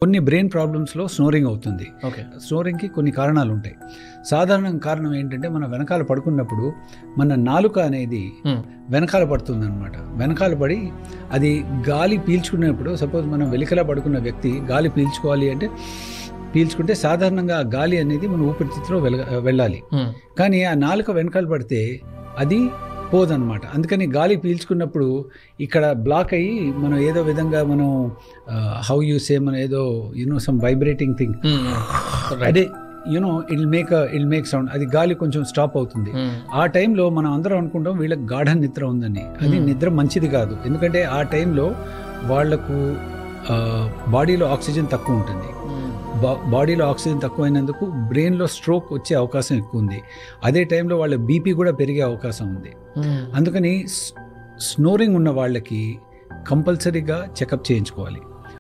కొన్ని brain ప్రాబ్లమ్స్లో snoring అవుతుంది. Okay. స్నోరింగ్కి కొన్ని కారణాలు ఉంటాయి. సాధారణ కారణం ఏంటంటే మన వెనకాల పడుకున్నప్పుడు మన నాలుక అనేది వెనకాల పడుతుంది అనమాట. వెనకాల పడి అది గాలి పీల్చుకునేప్పుడు, సపోజ్ మనం వెలికలా పడుకున్న వ్యక్తి గాలి పీల్చుకోవాలి అంటే పీల్చుకుంటే సాధారణంగా ఆ గాలి అనేది మన ఊపిరితిత్తులో వెళ్ళాలి. కానీ ఆ నాలుక వెనకాల పడితే అది పోదనమాట. అందుకని గాలి పీల్చుకున్నప్పుడు ఇక్కడ బ్లాక్ అయ్యి మనం ఏదో విధంగా మనం హౌ యూ సే మనం ఏదో సమ్ వైబ్రేటింగ్ థింగ్ అదే ఇట్ మేక్ సౌండ్, అది గాలి కొంచెం స్టాప్ అవుతుంది. ఆ టైంలో మనం అందరం అనుకుంటాం వీళ్ళకి గాఢ నిద్ర ఉందని. అది నిద్ర మంచిది కాదు. ఎందుకంటే ఆ టైంలో వాళ్లకు బాడీలో ఆక్సిజన్ తక్కువ ఉంటుంది. బాడీలో ఆక్సిజన్ తక్కువైనందుకు బ్రెయిన్లో స్ట్రోక్ వచ్చే అవకాశం ఎక్కువ ఉంది. అదే టైంలో వాళ్ళ బీపీ కూడా పెరిగే అవకాశం ఉంది. అందుకని స్నోరింగ్ ఉన్న వాళ్ళకి కంపల్సరీగా చెకప్ చేయించుకోవాలి.